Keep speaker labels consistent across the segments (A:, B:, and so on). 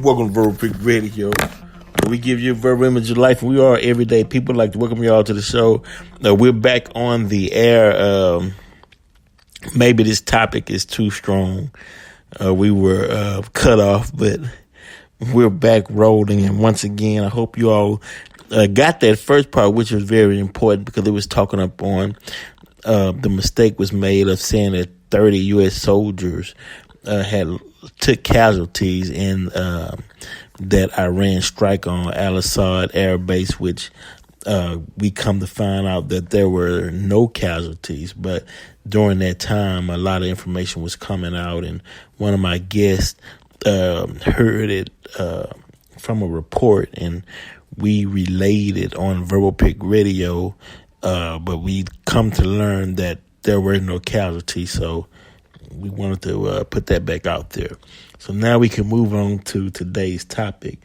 A: Welcome to Verbal Pick Radio. We give you a verbal image of life, and we are everyday people. I'd like to welcome you all to the show. We're back on the air. Maybe this topic is too strong. We were cut off, but we're back rolling. And once again, I hope you all got that first part, which was very important because it was talking up on the mistake was made of saying that 30 U.S. soldiers took casualties in that Iran strike on Al-Assad Air Base, which we come to find out that there were no casualties. But during that time, a lot of information was coming out, and one of my guests heard it from a report, and we relayed it on Verbal Pick Radio, but we come to learn that there were no casualties, so we wanted to put that back out there. So now we can move on to today's topic.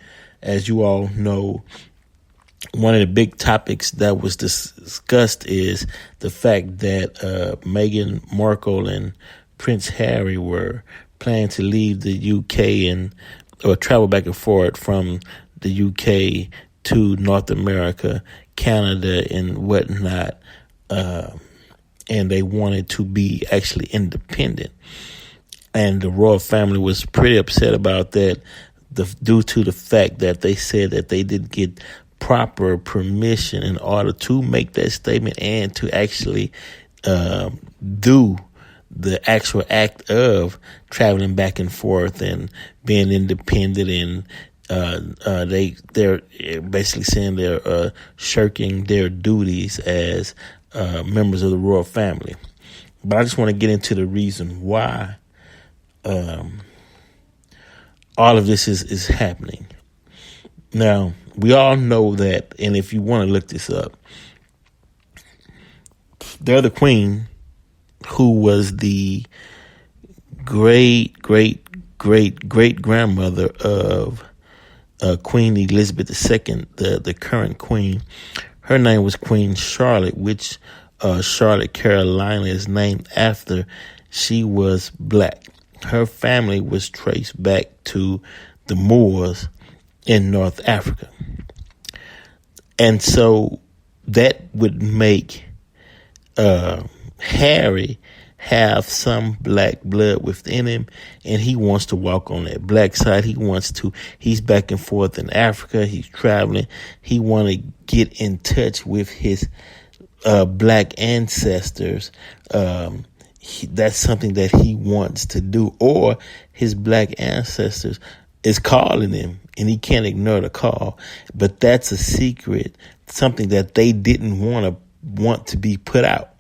A: As you all know, one of the big topics that was discussed is the fact that Meghan Markle and Prince Harry were planning to leave the UK or travel back and forth from the UK to North America, Canada, and whatnot. And they wanted to be actually independent. And the royal family was pretty upset about that due to the fact that they said that they didn't get proper permission in order to make that statement and to actually do the actual act of traveling back and forth and being independent. And they're basically saying they're shirking their duties as members of the royal family. But I just want to get into the reason why all of this is happening. Now, we all know that, and if you want to look this up, they're the queen, who was the great grandmother of Queen Elizabeth II, the current queen. Her name was Queen Charlotte, which Charlotte, Carolina is named after. She was black. Her family was traced back to the Moors in North Africa. And so that would make Harry have some black blood within him, and he wants to walk on that black side. He's back and forth in Africa. He's traveling. He want to get in touch with his black ancestors. That's something that he wants to do, or his black ancestors is calling him, and he can't ignore the call. But that's a secret, something that they didn't want to be put out.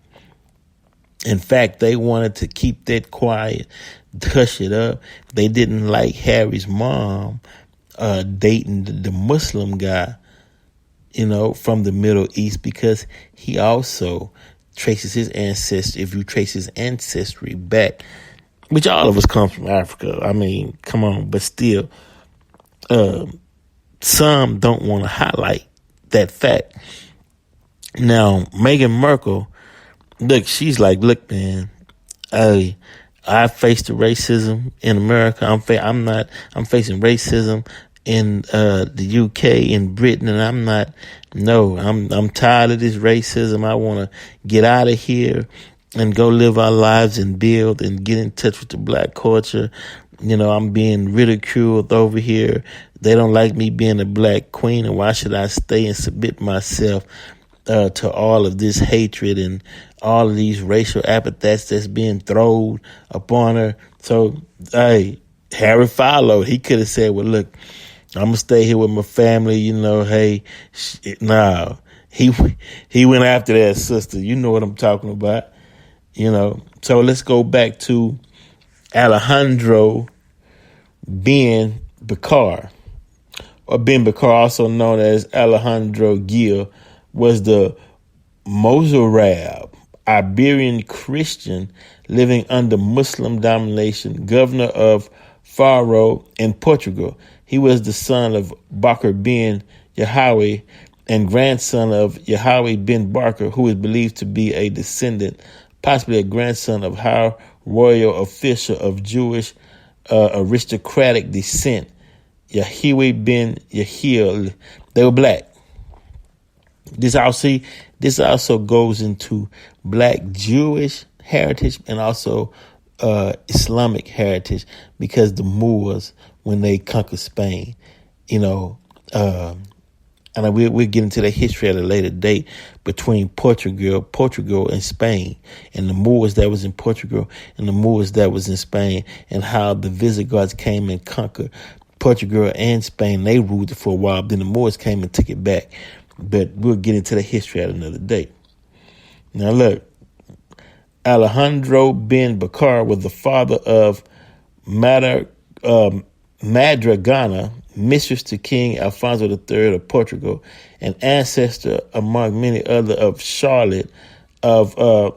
A: In fact, they wanted to keep that quiet, hush it up. They didn't like Harry's mom dating the Muslim guy, from the Middle East, because he also traces his ancestry. If you trace his ancestry back, which all of us come from Africa. I mean, come on, but still, some don't want to highlight that fact. Now, Meghan Markle, look, she's like, look, man, I faced the racism in America. I'm facing racism in the UK, in Britain, and I'm tired of this racism. I want to get out of here and go live our lives and build and get in touch with the black culture. I'm being ridiculed over here. They don't like me being a black queen, and why should I stay and submit myself to all of this hatred and all of these racial epithets that's being thrown upon her? So, hey, Harry followed. He could have said, well, look, I'm going to stay here with my family, hey, no. He went after that sister. You know what I'm talking about, So let's go back to Alejandro Ben Bakar, or Ben Bakar, also known as Alejandro Gil, was the Mozarab, Iberian Christian living under Muslim domination, governor of Faro in Portugal. He was the son of Bakr bin Yahweh and grandson of Yahweh bin Bakr, who is believed to be a descendant, possibly a grandson of high royal official of Jewish aristocratic descent Yahiweh ben Yehiel. They were black. This also goes into black Jewish heritage and also Islamic heritage, because the Moors, when they conquered Spain, you know, and we'll get into the history at a later date between Portugal and Spain, and the Moors that was in Portugal and the Moors that was in Spain, and how the Visigoths came and conquered Portugal and Spain. They ruled it for a while, then the Moors came and took it back. But we'll get into the history at another day. Now look, Alejandro ben Bakar was the father of Madragana, mistress to King Alfonso III of Portugal, an ancestor among many other of Charlotte of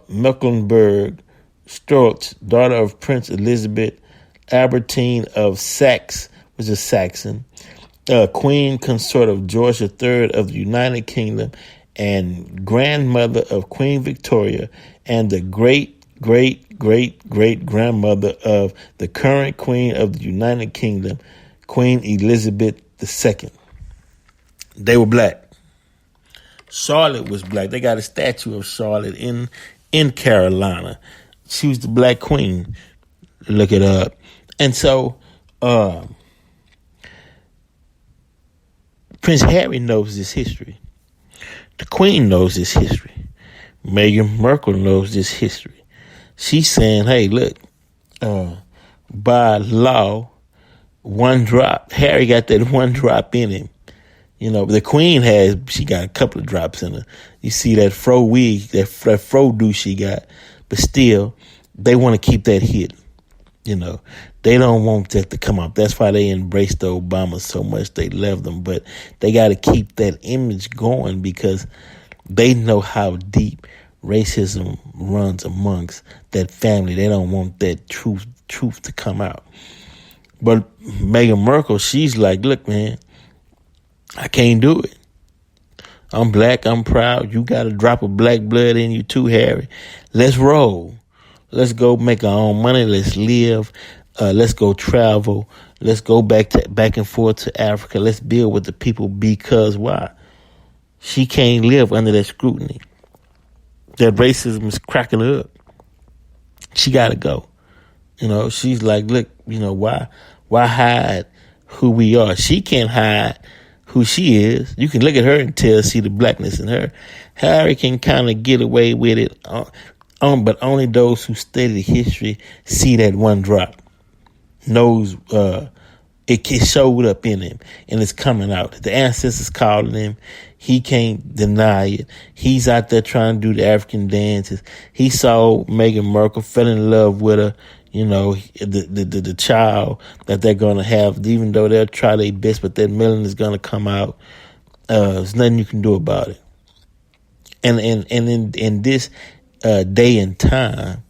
A: Mecklenburg-Strelitz, daughter of Prince Elizabeth Albertine of Saxe, which is Saxon, Queen Consort of George III of the United Kingdom, and grandmother of Queen Victoria, and the great-great-great-great-grandmother of the current Queen of the United Kingdom, Queen Elizabeth II. They were black. Charlotte was black. They got a statue of Charlotte in Carolina. She was the black queen. Look it up. And so Prince Harry knows this history. The Queen knows this history. Meghan Markle knows this history. She's saying, hey, look, by law, one drop. Harry got that one drop in him. You know, the Queen she got a couple of drops in her. You see that fro wig, that fro do she got. But still, they want to keep that hidden. You know, they don't want that to come up. That's why they embraced the Obamas so much. They love them. But they got to keep that image going, because they know how deep racism runs amongst that family. They don't want that truth to come out. But Meghan Markle, she's like, look, man, I can't do it. I'm black. I'm proud. You got a drop of black blood in you too, Harry. Let's roll. Let's go make our own money. Let's live. Let's go travel. Let's go back and forth to Africa. Let's build with the people, because why? She can't live under that scrutiny. That racism is cracking her up. She got to go. You know, she's like, look, you know, why hide who we are? She can't hide who she is. You can look at her and see the blackness in her. Harry can kind of get away with it, but only those who study history see that one drop. Knows it showed up in him and it's coming out. The ancestors calling him. He can't deny it. He's out there trying to do the African dances. He saw Meghan Markle, fell in love with her. You know, the child that they're going to have, even though they'll try their best, but that melanin is going to come out. There's nothing you can do about it. And in this day and time,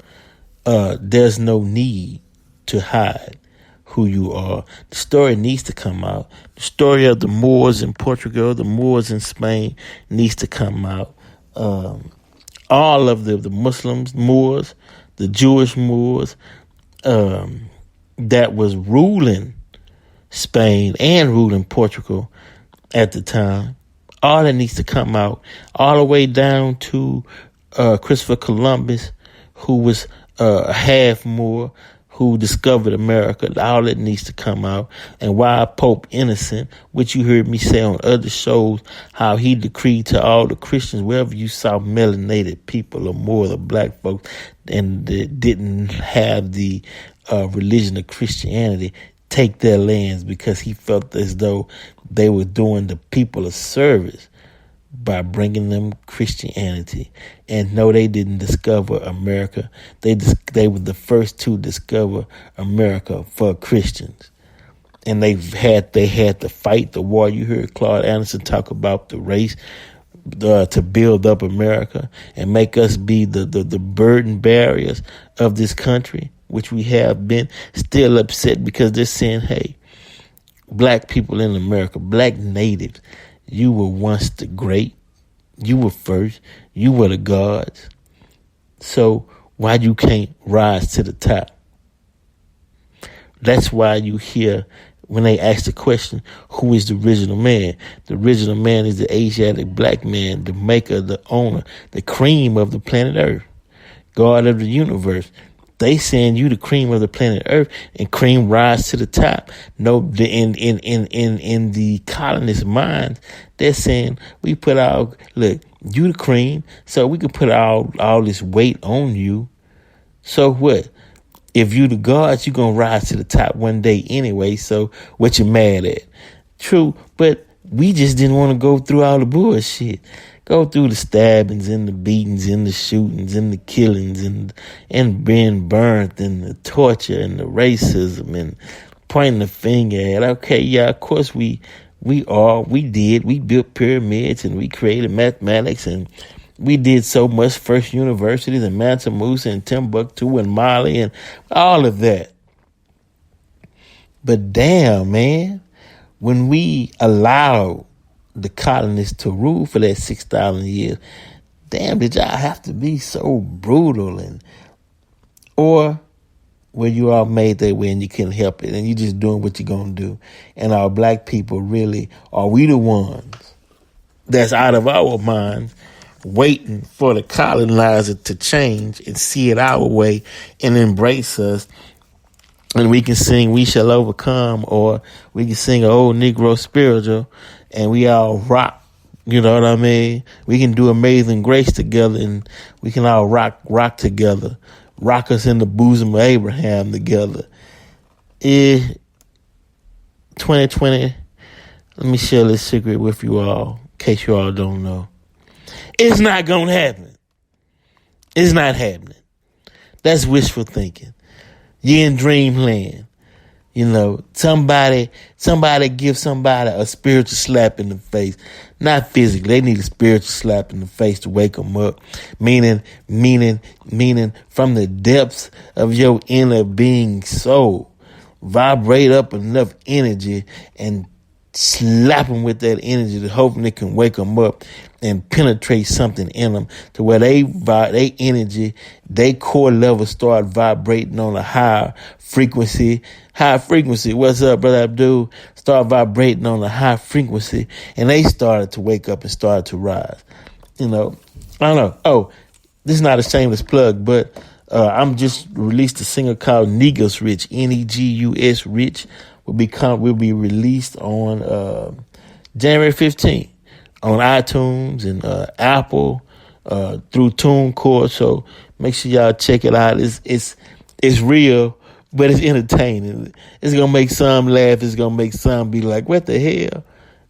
A: there's no need to hide who you are. The story needs to come out. The story of the Moors in Portugal, the Moors in Spain needs to come out. All of the Muslims, Moors, the Jewish Moors, that was ruling Spain and ruling Portugal at the time. All that needs to come out, all the way down to Christopher Columbus, who was a half Moor, who discovered America. All that needs to come out. And why Pope Innocent, which you heard me say on other shows, how he decreed to all the Christians, wherever you saw melanated people or more the black folks, and didn't have the religion of Christianity, take their lands, because he felt as though they were doing the people a service by bringing them Christianity. And no, they didn't discover America. They were the first to discover America for Christians. And they had to fight the war. You heard Claude Anderson talk about the race to build up America and make us be the burden barriers of this country, which we have been. Still upset because they're saying, hey, black people in America, black natives, you were once the great. You were first. You were the gods. So why you can't rise to the top? That's why you hear when they ask the question, who is the original man? The original man is the Asiatic black man, the maker, the owner, the cream of the planet Earth, God of the universe. They saying you the cream of the planet Earth, and cream rise to the top. No, in the colonist minds, they're saying we put our look, you the cream, so we could put all this weight on you. So what? If you the gods, you gonna rise to the top one day anyway. So what you mad at? True, but we just didn't want to go through all the bullshit. Go through the stabbings and the beatings and the shootings and the killings and being burnt and the torture and the racism and pointing the finger at. Okay, yeah, of course we built pyramids and we created mathematics and we did so much, first universities in Mansa Musa and Timbuktu and Mali and all of that. But damn, man, when we allowed the colonists to rule for that 6,000 years, damn, did y'all have to be so brutal? Or were you all made that way and you couldn't help it and you just doing what you're going to do? And our black people really, are we the ones that's out of our minds waiting for the colonizer to change and see it our way and embrace us? And we can sing We Shall Overcome, or we can sing an old Negro spiritual and we all rock, you know what I mean? We can do Amazing Grace together and we can all rock together. Rock us in the bosom of Abraham together. 2020, let me share this secret with you all, in case you all don't know. It's not going to happen. It's not happening. That's wishful thinking. You're in dreamland. You know, somebody give somebody a spiritual slap in the face. Not physically. They need a spiritual slap in the face to wake them up. Meaning from the depths of your inner being soul. Vibrate up enough energy and slap them with that energy to hoping it can wake them up and penetrate something in them to where they energy, they core level start vibrating on a higher frequency. What's up, Brother Abdul? Start vibrating on a high frequency, and they started to wake up and started to rise. You know, I don't know. Oh, this is not a shameless plug, but I'm just released a single called Negus Rich, Negus Rich. Will be released on January 15th on iTunes and Apple through TuneCore. So make sure y'all check it out. It's real, but it's entertaining. It's gonna make some laugh. It's gonna make some be like, "What the hell?"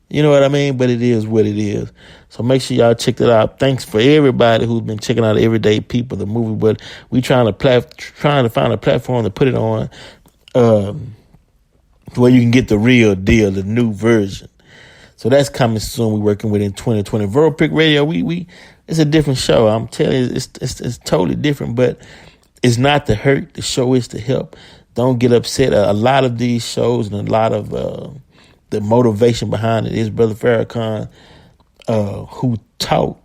A: You know what I mean? But it is what it is. So make sure y'all check it out. Thanks for everybody who's been checking out Everyday People, the movie. But we trying to find a platform to put it on. Where you can get the real deal, the new version. So that's coming soon. We're working with in 2020. Verbal Pick Radio, we it's a different show. I'm telling you, it's totally different, but it's not to hurt. The show is to help. Don't get upset. A lot of these shows and a lot of the motivation behind it is Brother Farrakhan, who taught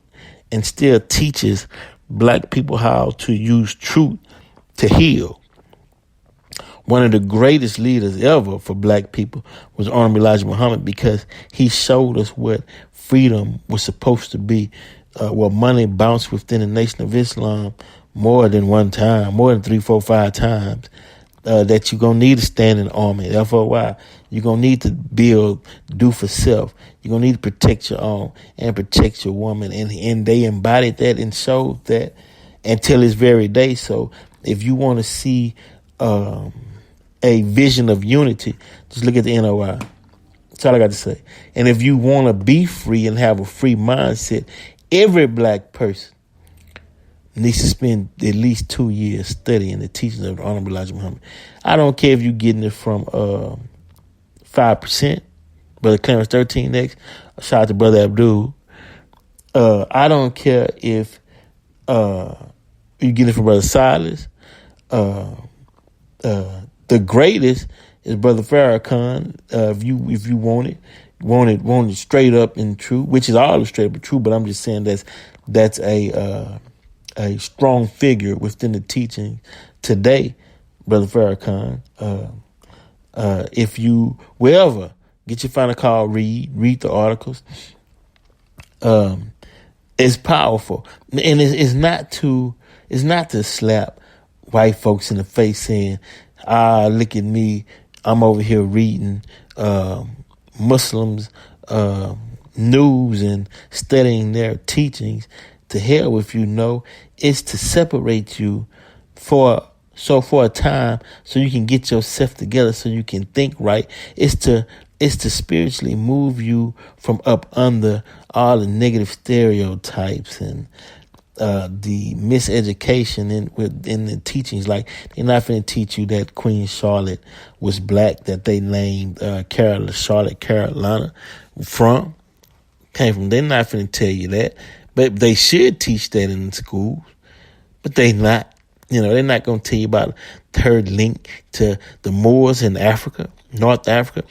A: and still teaches black people how to use truth to heal. One of the greatest leaders ever for black people was Honorable Elijah Muhammad, because he showed us what freedom was supposed to be. Where money bounced within the Nation of Islam more than one time, more than 3, 4, 5 times. That you're going to need a standing army, FOI. You're going to need to do for self. You're going to need to protect your own and protect your woman. And they embodied that and showed that until this very day. So if you want to see a vision of unity, just look at the NOI. That's all I got to say. And if you want to be free and have a free mindset, every black person needs to spend at least 2 years studying the teachings of the Honorable Elijah Muhammad. I don't care if you're getting it from 5%, Brother Clarence 13X, shout out to Brother Abdul. I don't care if you're getting it from Brother Silas. The greatest is Brother Farrakhan. If you want it straight up and true, which is all straight up and true. But I'm just saying that's a strong figure within the teaching today, Brother Farrakhan. If you, wherever, get your final call, read the articles. It's powerful. And it's not to slap white folks in the face saying, look at me, I'm over here reading Muslims news and studying their teachings. To hell with you. No, it's to separate you for a time so you can get yourself together so you can think right. It's to spiritually move you from up under all the negative stereotypes and the miseducation in the teachings. Like, they're not going to teach you that Queen Charlotte was black, that they named Charlotte, Carolina came from. They're not going to tell you that, but they should teach that in schools. But they not. They're not going to tell you about her link to the Moors in Africa, North Africa.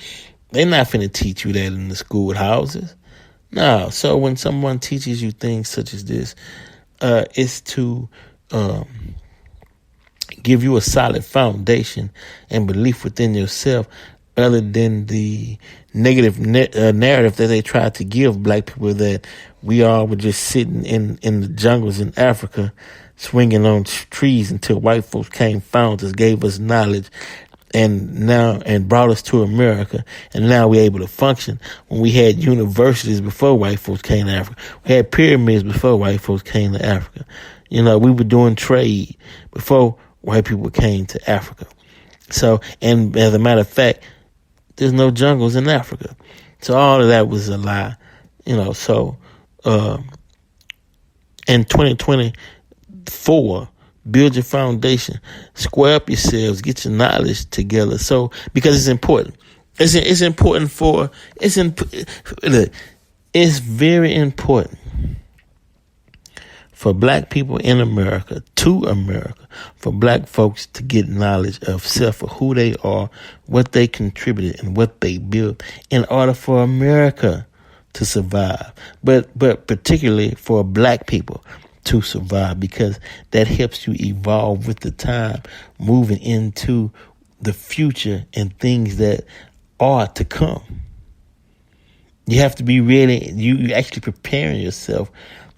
A: They're not going to teach you that in the schoolhouses. No. So when someone teaches you things such as this, it's to give you a solid foundation and belief within yourself, other than the negative narrative that they tried to give black people, that we all were just sitting in the jungles in Africa, swinging on trees until white folks came, found us, gave us knowledge, and brought us to America. And now we're able to function. When we had universities before white folks came to Africa, we had pyramids before white folks came to Africa. We were doing trade before white people came to Africa. So, and as a matter of fact, there's no jungles in Africa. So all of that was a lie, so, in 2024, build your foundation, square up yourselves, get your knowledge together. So, because it's important. It's important look, it's very important for black people in America, for black folks to get knowledge of self, of who they are, what they contributed, and what they built in order for America to survive. But particularly for black people to survive, because that helps you evolve with the time, moving into the future and things that are to come. You have to be ready. You actually preparing yourself,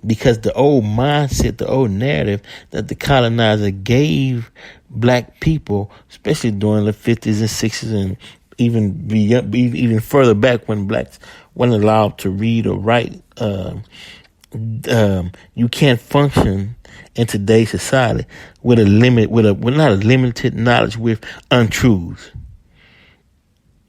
A: because the old mindset, the old narrative that the colonizer gave black people, especially during the 50s and 60s, and even further back when blacks weren't allowed to read or write, you can't function in today's society with not a limited knowledge, with untruths.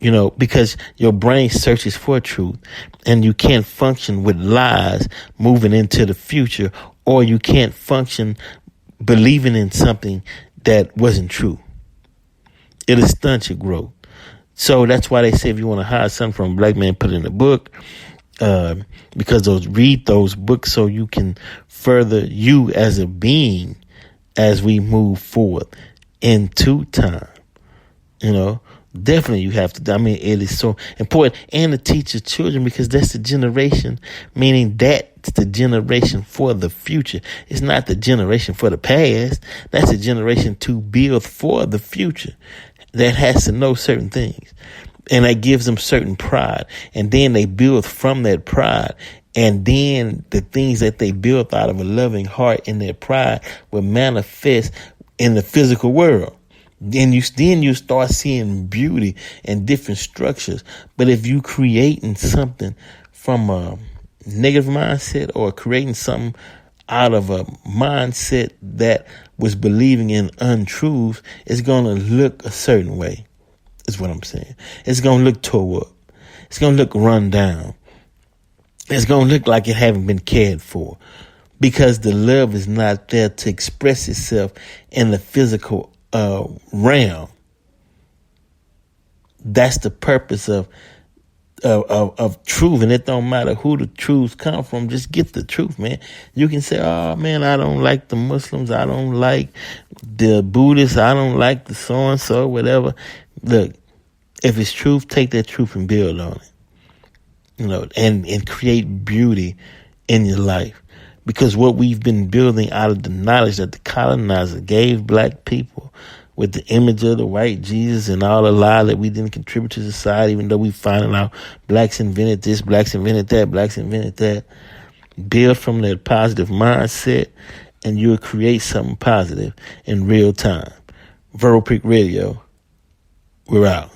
A: Because your brain searches for truth, and you can't function with lies moving into the future, or you can't function believing in something that wasn't true. It'll stunt your growth. So that's why they say if you want to hide something from a black man, put it in a book, because read those books so you can further you as a being as we move forward into time. Definitely you have to. It is so important. And to teach your children, because that's the generation, meaning that's the generation for the future. It's not the generation for the past. That's a generation to build for the future that has to know certain things. And that gives them certain pride. And then they build from that pride. And then the things that they built out of a loving heart in their pride will manifest in the physical world. Then you start seeing beauty and different structures. But if you creating something from a negative mindset, or creating something out of a mindset that was believing in untruths, it's going to look a certain way, is what I'm saying. It's going to look tore up. It's going to look run down. It's going to look like it haven't been cared for, because the love is not there to express itself in the physical realm. That's the purpose of truth, and it don't matter who the truths come from. Just get the truth, man. You can say, "Oh man, I don't like the Muslims, I don't like the Buddhists, I don't like the so and so, whatever." Look, if it's truth, take that truth and build on it, and create beauty in your life. Because what we've been building out of the knowledge that the colonizer gave black people with the image of the white Jesus and all the lie that we didn't contribute to society, even though we finding out blacks invented this, blacks invented that, blacks invented that. Build from that positive mindset, and you'll create something positive in real time. Verbal Peak Radio, we're out.